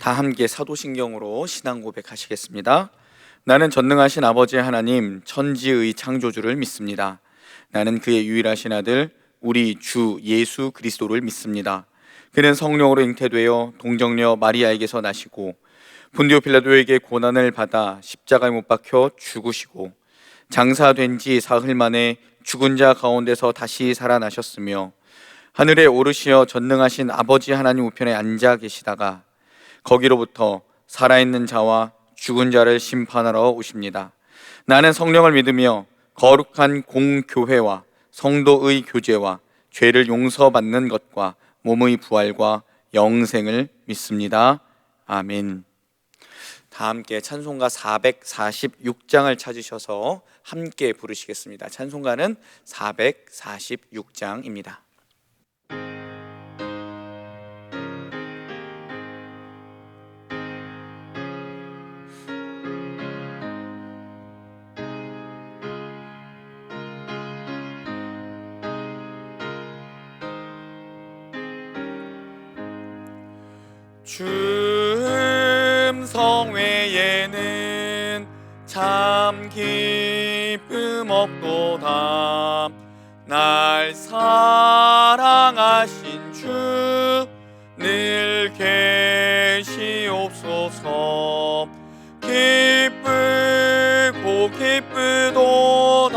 다 함께 사도신경으로 신앙 고백하시겠습니다. 나는 전능하신 아버지 하나님 천지의 창조주를 믿습니다. 나는 그의 유일하신 아들 우리 주 예수 그리스도를 믿습니다. 그는 성령으로 잉태되어 동정녀 마리아에게서 나시고 본디오 빌라도에게 고난을 받아 십자가에 못 박혀 죽으시고 장사된 지 사흘 만에 죽은 자 가운데서 다시 살아나셨으며 하늘에 오르시어 전능하신 아버지 하나님 우편에 앉아 계시다가 거기로부터 살아있는 자와 죽은 자를 심판하러 오십니다. 나는 성령을 믿으며 거룩한 공교회와 성도의 교제와 죄를 용서받는 것과 몸의 부활과 영생을 믿습니다. 아멘. 다 함께 찬송가 446장을 찾으셔서 함께 부르시겠습니다. 찬송가는 446장입니다. 성회에는 참 기쁨 없도다. 날 사랑하신 주 늘 계시옵소서. 기쁘고 기쁘도다.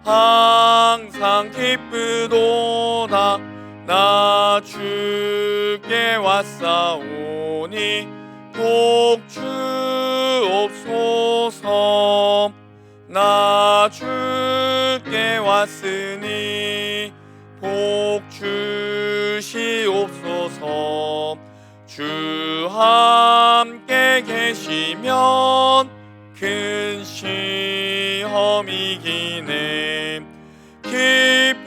항상 기쁘도다. 나 주께 왔사오니 복주옵소서. 나 주께 왔으니 복주시옵소서. 주 함께 계시면 큰 시험이 기네. 기쁘고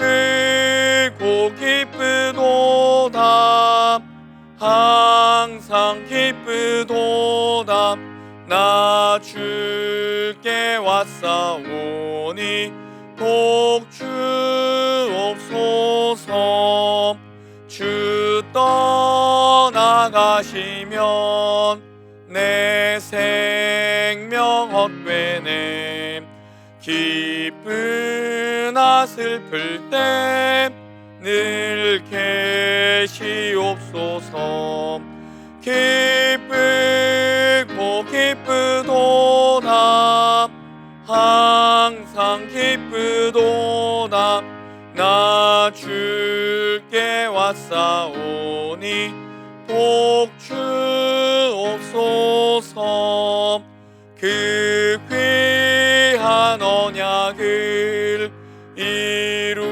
기쁘도다. 항상 기쁘도다. 나 주께 왔사오니 복주옵소서. 주 떠나가시면 내 생명 헛되네. 기쁘나 슬플 때 늘 계시옵소서. 기쁘고 기쁘도다. 항상 기쁘도다. 나 주께 왔사오니 복주옵소서. 그 귀한 언약을 이루어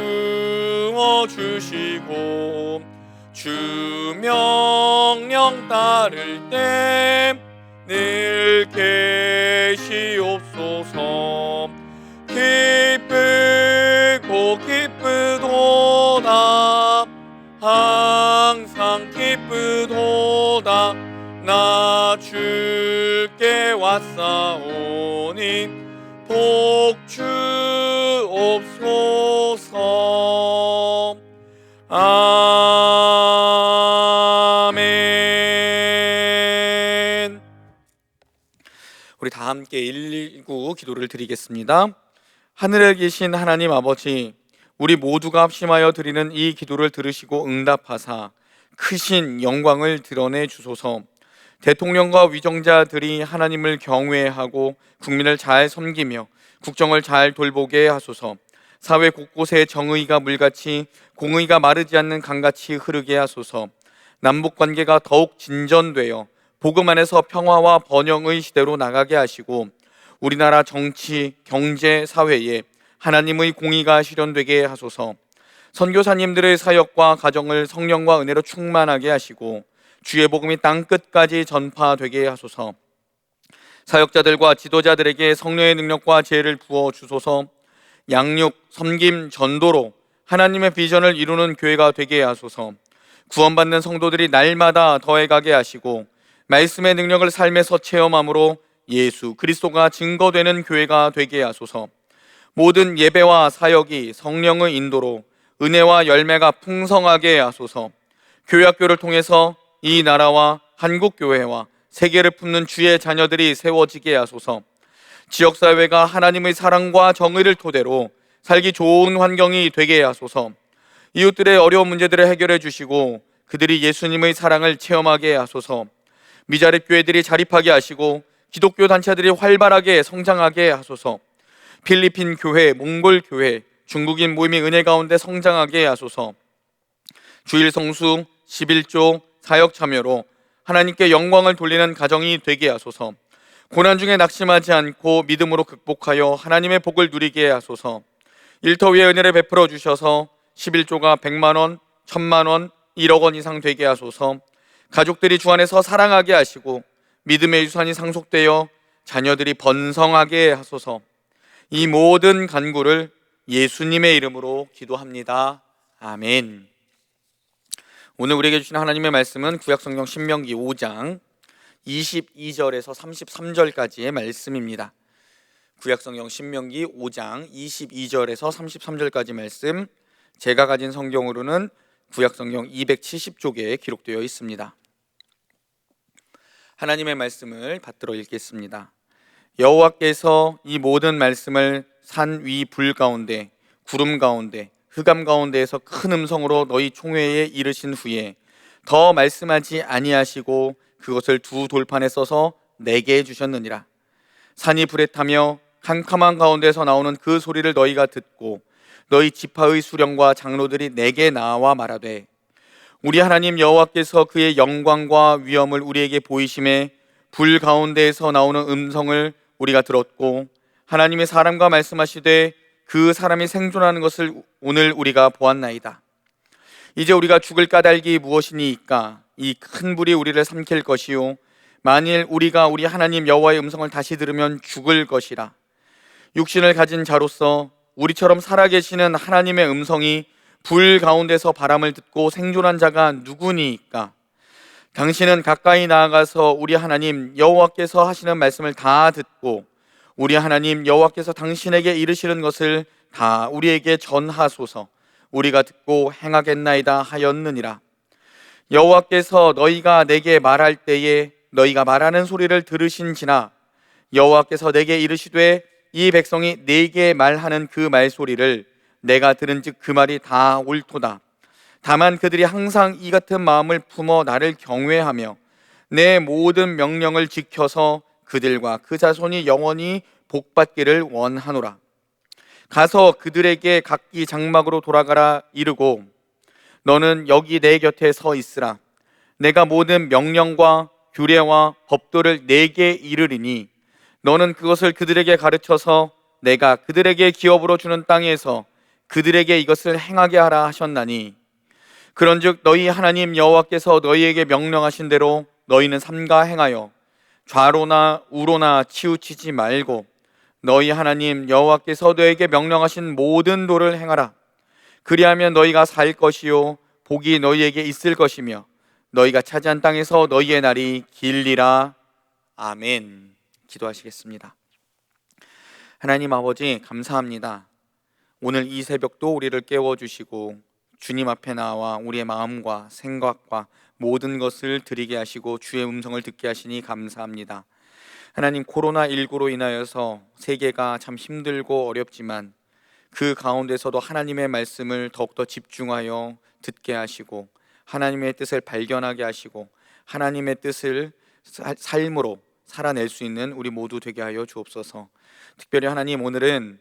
주시고 주 명령 따를 때 늘 계시옵소서. 기쁘고 기쁘도다. 항상 기쁘도다. 나 주께 왔사오니 복주옵소서. 아멘. 우리 다 함께 119 기도를 드리겠습니다. 하늘에 계신 하나님 아버지, 우리 모두가 합심하여 드리는 이 기도를 들으시고 응답하사 크신 영광을 드러내 주소서. 대통령과 위정자들이 하나님을 경외하고 국민을 잘 섬기며 국정을 잘 돌보게 하소서. 사회 곳곳에 정의가 물같이 공의가 마르지 않는 강같이 흐르게 하소서. 남북관계가 더욱 진전되어 복음 안에서 평화와 번영의 시대로 나가게 하시고 우리나라 정치, 경제, 사회에 하나님의 공의가 실현되게 하소서. 선교사님들의 사역과 가정을 성령과 은혜로 충만하게 하시고 주의 복음이 땅끝까지 전파되게 하소서. 사역자들과 지도자들에게 성령의 능력과 지혜를 부어 주소서. 양육, 섬김, 전도로 하나님의 비전을 이루는 교회가 되게 하소서. 구원받는 성도들이 날마다 더해가게 하시고 말씀의 능력을 삶에서 체험함으로 예수 그리스도가 증거되는 교회가 되게 하소서. 모든 예배와 사역이 성령의 인도로 은혜와 열매가 풍성하게 하소서. 교회 학교를 통해서 이 나라와 한국교회와 세계를 품는 주의 자녀들이 세워지게 하소서. 지역사회가 하나님의 사랑과 정의를 토대로 살기 좋은 환경이 되게 하소서. 이웃들의 어려운 문제들을 해결해 주시고 그들이 예수님의 사랑을 체험하게 하소서. 미자립 교회들이 자립하게 하시고 기독교 단체들이 활발하게 성장하게 하소서. 필리핀 교회, 몽골 교회, 중국인 모임이 은혜 가운데 성장하게 하소서. 주일 성수, 11조, 사역 참여로 하나님께 영광을 돌리는 가정이 되게 하소서. 고난 중에 낙심하지 않고 믿음으로 극복하여 하나님의 복을 누리게 하소서. 일터 위에 은혜를 베풀어 주셔서 11조가 100만 원, 1000만 원, 1억 원 이상 되게 하소서. 가족들이 주 안에서 사랑하게 하시고 믿음의 유산이 상속되어 자녀들이 번성하게 하소서. 이 모든 간구를 예수님의 이름으로 기도합니다. 아멘. 오늘 우리에게 주신 하나님의 말씀은 구약성경 신명기 5장 22절에서 33절까지의 말씀입니다. 구약성경 신명기 5장 22절에서 33절까지 말씀, 제가 가진 성경으로는 구약성경 270쪽에 기록되어 있습니다. 하나님의 말씀을 받들어 읽겠습니다. 여호와께서 이 모든 말씀을 산 위 불 가운데, 구름 가운데, 흑암 가운데에서 큰 음성으로 너희 총회에 이르신 후에 더 말씀하지 아니하시고 그것을 두 돌판에 써서 내게 주셨느니라. 산이 불에 타며 캄캄한 가운데서 나오는 그 소리를 너희가 듣고 너희 지파의 수령과 장로들이 내게 나와 말하되, 우리 하나님 여호와께서 그의 영광과 위엄을 우리에게 보이심에 불 가운데에서 나오는 음성을 우리가 들었고 하나님의 사람과 말씀하시되 그 사람이 생존하는 것을 오늘 우리가 보았나이다. 이제 우리가 죽을 까닭이 무엇이니까? 이 큰 불이 우리를 삼킬 것이요 만일 우리가 우리 하나님 여호와의 음성을 다시 들으면 죽을 것이라. 육신을 가진 자로서 우리처럼 살아계시는 하나님의 음성이 불 가운데서 바람을 듣고 생존한 자가 누구니까? 당신은 가까이 나아가서 우리 하나님 여호와께서 하시는 말씀을 다 듣고 우리 하나님 여호와께서 당신에게 이르시는 것을 다 우리에게 전하소서. 우리가 듣고 행하겠나이다 하였느니라. 여호와께서 너희가 내게 말할 때에 너희가 말하는 소리를 들으신지나 여호와께서 내게 이르시되 이 백성이 내게 말하는 그 말소리를 내가 들은즉 그 말이 다 옳도다. 다만 그들이 항상 이 같은 마음을 품어 나를 경외하며 내 모든 명령을 지켜서 그들과 그 자손이 영원히 복받기를 원하노라. 가서 그들에게 각기 장막으로 돌아가라 이르고 너는 여기 내 곁에 서 있으라. 내가 모든 명령과 규례와 법도를 내게 이르리니 너는 그것을 그들에게 가르쳐서 내가 그들에게 기업으로 주는 땅에서 그들에게 이것을 행하게 하라 하셨나니, 그런즉 너희 하나님 여호와께서 너희에게 명령하신 대로 너희는 삼가 행하여 좌로나 우로나 치우치지 말고 너희 하나님 여호와께서 너희에게 명령하신 모든 도를 행하라. 그리하면 너희가 살 것이요 복이 너희에게 있을 것이며 너희가 차지한 땅에서 너희의 날이 길리라. 아멘. 기도하시겠습니다. 하나님 아버지, 감사합니다. 오늘 이 새벽도 우리를 깨워주시고 주님 앞에 나와 우리의 마음과 생각과 모든 것을 드리게 하시고 주의 음성을 듣게 하시니 감사합니다. 하나님, 코로나19로 인하여서 세계가 참 힘들고 어렵지만 그 가운데서도 하나님의 말씀을 더욱더 집중하여 듣게 하시고 하나님의 뜻을 발견하게 하시고 하나님의 뜻을 삶으로 살아낼 수 있는 우리 모두 되게 하여 주옵소서. 특별히 하나님, 오늘은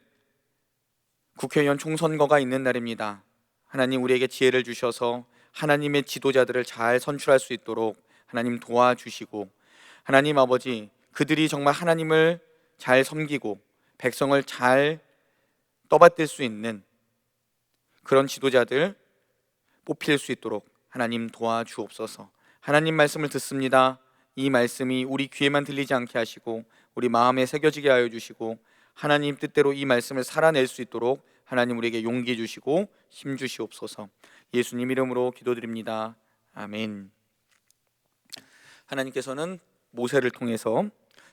국회의원 총선거가 있는 날입니다. 하나님, 우리에게 지혜를 주셔서 하나님의 지도자들을 잘 선출할 수 있도록 하나님 도와주시고, 하나님 아버지, 그들이 정말 하나님을 잘 섬기고 백성을 잘 떠받들 수 있는 그런 지도자들 뽑힐 수 있도록 하나님 도와주옵소서. 하나님 말씀을 듣습니다. 이 말씀이 우리 귀에만 들리지 않게 하시고 우리 마음에 새겨지게 하여 주시고 하나님 뜻대로 이 말씀을 살아낼 수 있도록 하나님 우리에게 용기 주시고 힘 주시옵소서. 예수님 이름으로 기도드립니다. 아멘. 하나님께서는 모세를 통해서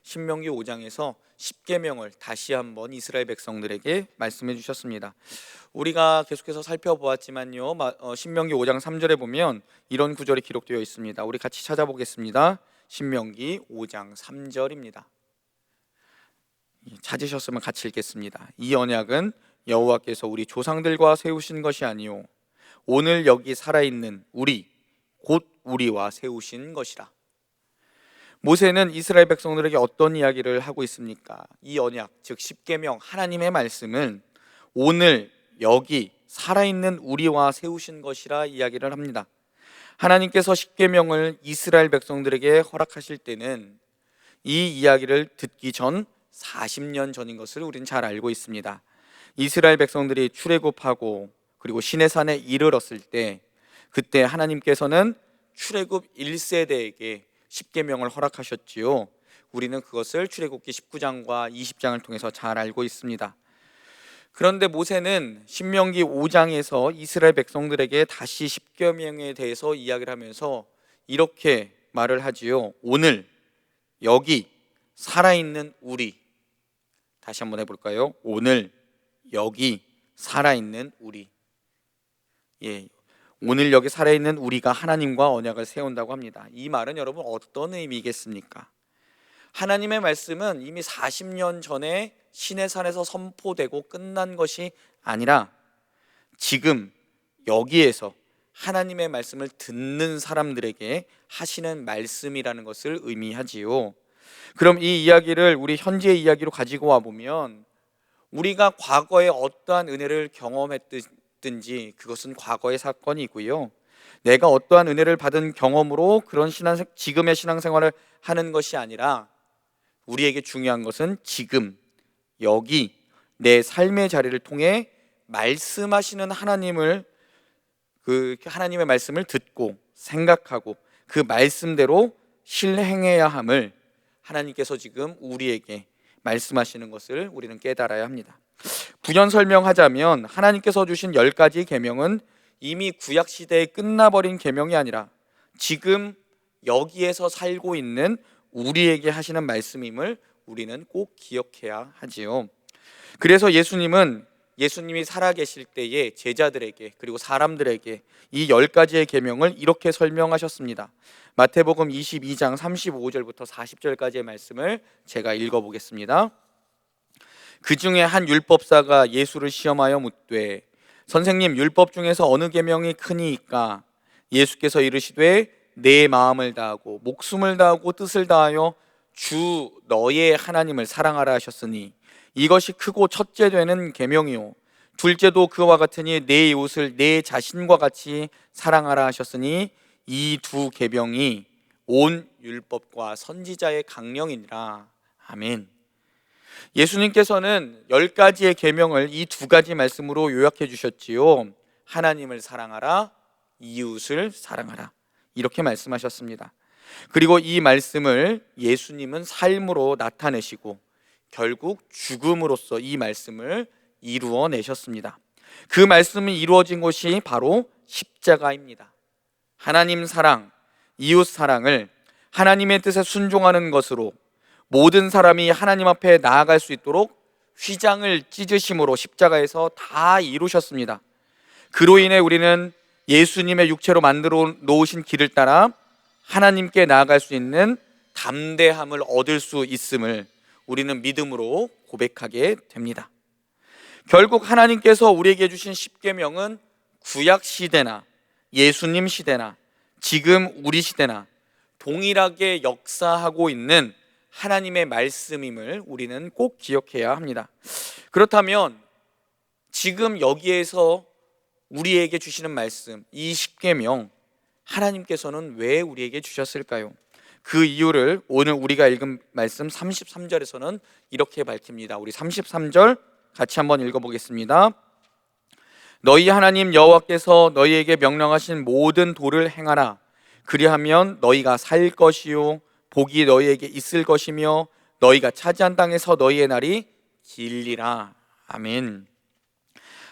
신명기 5장에서 십계명을 다시 한번 이스라엘 백성들에게 말씀해 주셨습니다. 우리가 계속해서 살펴보았지만요, 신명기 5장 3절에 보면 이런 구절이 기록되어 있습니다. 우리 같이 찾아보겠습니다. 신명기 5장 3절입니다. 찾으셨으면 같이 읽겠습니다. 이 언약은 여호와께서 우리 조상들과 세우신 것이 아니요 오늘 여기 살아있는 우리 곧 우리와 세우신 것이라. 모세는 이스라엘 백성들에게 어떤 이야기를 하고 있습니까? 이 언약, 즉 십계명, 하나님의 말씀을 오늘 여기 살아있는 우리와 세우신 것이라 이야기를 합니다. 하나님께서 십계명을 이스라엘 백성들에게 허락하실 때는 이 이야기를 듣기 전 40년 전인 것을 우리는 잘 알고 있습니다. 이스라엘 백성들이 출애굽하고 그리고 시내산에 이르렀을 때, 그때 하나님께서는 출애굽 1세대에게 십계명을 허락하셨지요. 우리는 그것을 출애굽기 19장과 20장을 통해서 잘 알고 있습니다. 그런데 모세는 신명기 5장에서 이스라엘 백성들에게 다시 십계명에 대해서 이야기를 하면서 이렇게 말을 하지요. 오늘 여기 살아있는 우리, 다시 한번 해볼까요? 오늘 여기 살아있는 우리. 오늘 여기 살아있는 우리가 하나님과 언약을 세운다고 합니다. 이 말은 여러분 어떤 의미겠습니까? 하나님의 말씀은 이미 40년 전에 시내산에서 선포되고 끝난 것이 아니라 지금 여기에서 하나님의 말씀을 듣는 사람들에게 하시는 말씀이라는 것을 의미하지요. 그럼 이 이야기를 우리 현재의 이야기로 가지고 와 보면, 우리가 과거에 어떠한 은혜를 경험했든지 그것은 과거의 사건이고요, 내가 어떠한 은혜를 받은 경험으로 그런 지금의 신앙생활을 하는 것이 아니라 우리에게 중요한 것은 지금 여기 내 삶의 자리를 통해 말씀하시는 하나님의 말씀을 듣고 생각하고 그 말씀대로 실행해야 함을 하나님께서 지금 우리에게 말씀하시는 것을 우리는 깨달아야 합니다. 부연 설명하자면 하나님께서 주신 10가지 계명은 이미 구약 시대에 끝나버린 계명이 아니라 지금 여기에서 살고 있는 우리에게 하시는 말씀임을 우리는 꼭 기억해야 하지요. 그래서 예수님이 살아계실 때에 제자들에게 그리고 사람들에게 이 10가지의 계명을 이렇게 설명하셨습니다. 마태복음 22장 35절부터 40절까지의 말씀을 제가 읽어보겠습니다. 그 중에 한 율법사가 예수를 시험하여 묻되 선생님, 율법 중에서 어느 계명이 크니이까? 예수께서 이르시되 내 마음을 다하고 목숨을 다하고 뜻을 다하여 주 너의 하나님을 사랑하라 하셨으니 이것이 크고 첫째 되는 계명이요 둘째도 그와 같으니 내 이웃을 내 자신과 같이 사랑하라 하셨으니 이 두 계명이 온 율법과 선지자의 강령이니라. 아멘. 예수님께서는 10가지의 계명을 이 2가지 말씀으로 요약해 주셨지요. 하나님을 사랑하라, 이웃을 사랑하라, 이렇게 말씀하셨습니다. 그리고 이 말씀을 예수님은 삶으로 나타내시고 결국 죽음으로써 이 말씀을 이루어내셨습니다. 그 말씀이 이루어진 곳이 바로 십자가입니다. 하나님 사랑, 이웃 사랑을 하나님의 뜻에 순종하는 것으로 모든 사람이 하나님 앞에 나아갈 수 있도록 휘장을 찢으심으로 십자가에서 다 이루셨습니다. 그로 인해 우리는 예수님의 육체로 만들어 놓으신 길을 따라 하나님께 나아갈 수 있는 담대함을 얻을 수 있음을 우리는 믿음으로 고백하게 됩니다. 결국 하나님께서 우리에게 주신 십계명은 구약 시대나 예수님 시대나 지금 우리 시대나 동일하게 역사하고 있는 하나님의 말씀임을 우리는 꼭 기억해야 합니다. 그렇다면 지금 여기에서 우리에게 주시는 말씀, 이 십계명, 하나님께서는 왜 우리에게 주셨을까요? 그 이유를 오늘 우리가 읽은 말씀 33절에서는 이렇게 밝힙니다. 우리 33절 같이 한번 읽어보겠습니다. 너희 하나님 여호와께서 너희에게 명령하신 모든 도를 행하라. 그리하면 너희가 살 것이요 복이 너희에게 있을 것이며 너희가 차지한 땅에서 너희의 날이 길리라. 아멘.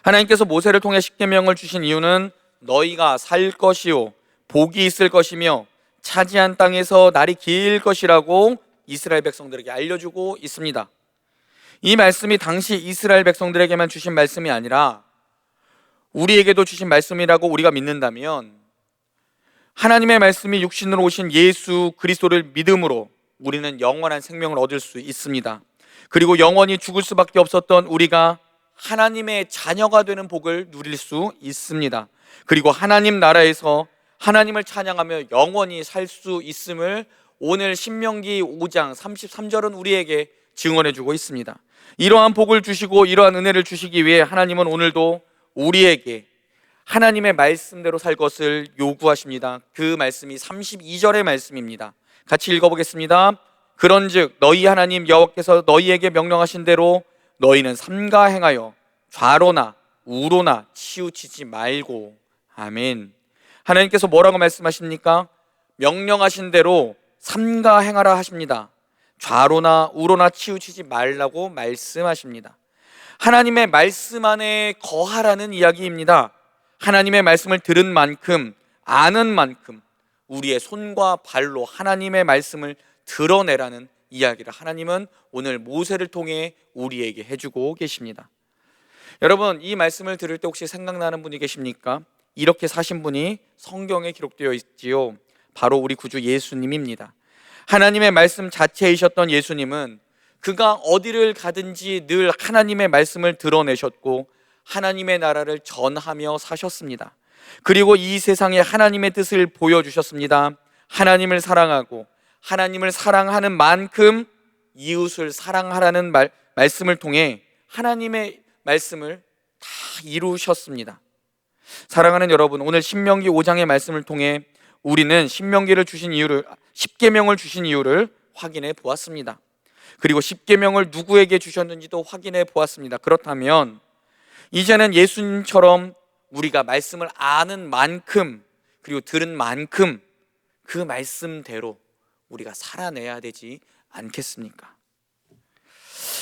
하나님께서 모세를 통해 십계명을 주신 이유는 너희가 살 것이요 복이 있을 것이며 차지한 땅에서 날이 길 것이라고 이스라엘 백성들에게 알려주고 있습니다. 이 말씀이 당시 이스라엘 백성들에게만 주신 말씀이 아니라 우리에게도 주신 말씀이라고 우리가 믿는다면, 하나님의 말씀이 육신으로 오신 예수 그리스도를 믿음으로 우리는 영원한 생명을 얻을 수 있습니다. 그리고 영원히 죽을 수밖에 없었던 우리가 하나님의 자녀가 되는 복을 누릴 수 있습니다. 그리고 하나님 나라에서 하나님을 찬양하며 영원히 살 수 있음을 오늘 신명기 5장 33절은 우리에게 증언해 주고 있습니다. 이러한 복을 주시고 이러한 은혜를 주시기 위해 하나님은 오늘도 우리에게 하나님의 말씀대로 살 것을 요구하십니다. 그 말씀이 32절의 말씀입니다. 같이 읽어보겠습니다. 그런즉 너희 하나님 여호와께서 너희에게 명령하신 대로 너희는 삼가 행하여 좌로나 우로나 치우치지 말고. 아멘. 하나님께서 뭐라고 말씀하십니까? 명령하신 대로 삼가 행하라 하십니다. 좌로나 우로나 치우치지 말라고 말씀하십니다. 하나님의 말씀 안에 거하라는 이야기입니다. 하나님의 말씀을 들은 만큼, 아는 만큼 우리의 손과 발로 하나님의 말씀을 드러내라는 이야기를 하나님은 오늘 모세를 통해 우리에게 해주고 계십니다. 여러분, 이 말씀을 들을 때 혹시 생각나는 분이 계십니까? 이렇게 사신 분이 성경에 기록되어 있지요. 바로 우리 구주 예수님입니다. 하나님의 말씀 자체이셨던 예수님은 그가 어디를 가든지 늘 하나님의 말씀을 드러내셨고 하나님의 나라를 전하며 사셨습니다. 그리고 이 세상에 하나님의 뜻을 보여주셨습니다. 하나님을 사랑하고 하나님을 사랑하는 만큼 이웃을 사랑하라는 말씀을 통해 하나님의 말씀을 다 이루셨습니다. 사랑하는 여러분, 오늘 신명기 5장의 말씀을 통해 우리는 신명기를 주신 이유를, 십계명을 주신 이유를 확인해 보았습니다. 그리고 십계명을 누구에게 주셨는지도 확인해 보았습니다. 그렇다면 이제는 예수님처럼 우리가 말씀을 아는 만큼, 그리고 들은 만큼 그 말씀대로 우리가 살아내야 되지 않겠습니까?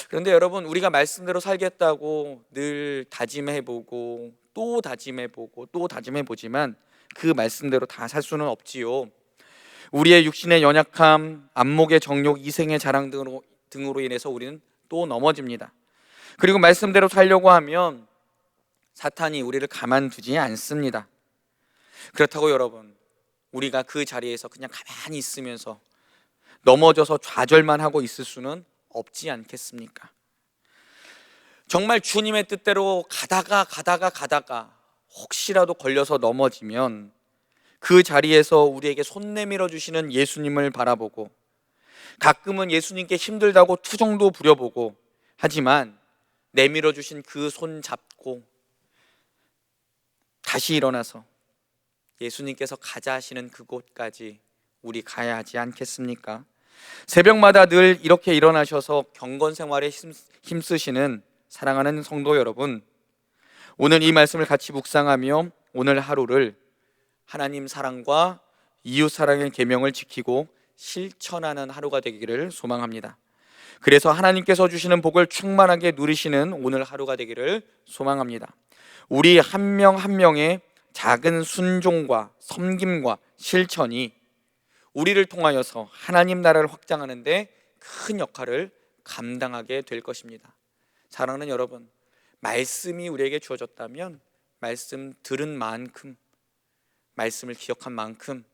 그런데 여러분, 우리가 말씀대로 살겠다고 늘 다짐해보고 또 다짐해보고 또 다짐해보지만 그 말씀대로 다 살 수는 없지요. 우리의 육신의 연약함, 안목의 정욕, 이생의 자랑 등으로 인해서 우리는 또 넘어집니다. 그리고 말씀대로 살려고 하면 사탄이 우리를 가만두지 않습니다. 그렇다고 여러분, 우리가 그 자리에서 그냥 가만히 있으면서 넘어져서 좌절만 하고 있을 수는 없지 않겠습니까? 정말 주님의 뜻대로 가다가 혹시라도 걸려서 넘어지면 그 자리에서 우리에게 손 내밀어 주시는 예수님을 바라보고, 가끔은 예수님께 힘들다고 투정도 부려보고, 하지만 내밀어 주신 그 손 잡고 다시 일어나서 예수님께서 가자 하시는 그곳까지 우리 가야 하지 않겠습니까? 새벽마다 늘 이렇게 일어나셔서 경건 생활에 힘쓰시는 사랑하는 성도 여러분, 오늘 이 말씀을 같이 묵상하며 오늘 하루를 하나님 사랑과 이웃 사랑의 계명을 지키고 실천하는 하루가 되기를 소망합니다. 그래서 하나님께서 주시는 복을 충만하게 누리시는 오늘 하루가 되기를 소망합니다. 우리 한 명 한 명의 작은 순종과 섬김과 실천이 우리를 통하여서 하나님 나라를 확장하는 데 큰 역할을 감당하게 될 것입니다. 사랑하는 여러분, 말씀이 우리에게 주어졌다면 말씀 들은 만큼, 말씀을 기억한 만큼,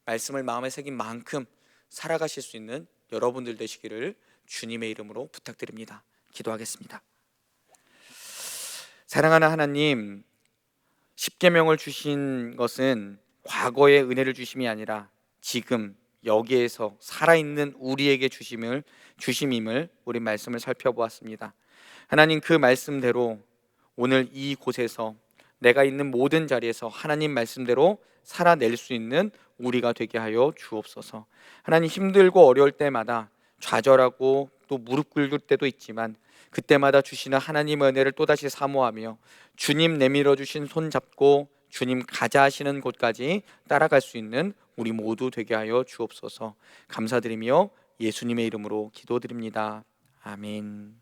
말씀을 마음에 새긴 만큼 살아가실 수 있는 여러분들 되시기를 주님의 이름으로 부탁드립니다. 기도하겠습니다. 사랑하는 하나님, 십계명을 주신 것은 과거의 은혜를 주심이 아니라 지금 여기에서 살아있는 우리에게 주심임을 우리 말씀을 살펴보았습니다. 하나님, 그 말씀대로 오늘 이곳에서 내가 있는 모든 자리에서 하나님 말씀대로 살아낼 수 있는 우리가 되게 하여 주옵소서. 하나님, 힘들고 어려울 때마다 좌절하고 또 무릎 꿇을 때도 있지만 그때마다 주시는 하나님의 은혜를 또다시 사모하며 주님 내밀어 주신 손 잡고 주님 가자 하시는 곳까지 따라갈 수 있는 우리 모두 되게 하여 주옵소서. 감사드리며 예수님의 이름으로 기도드립니다. 아멘.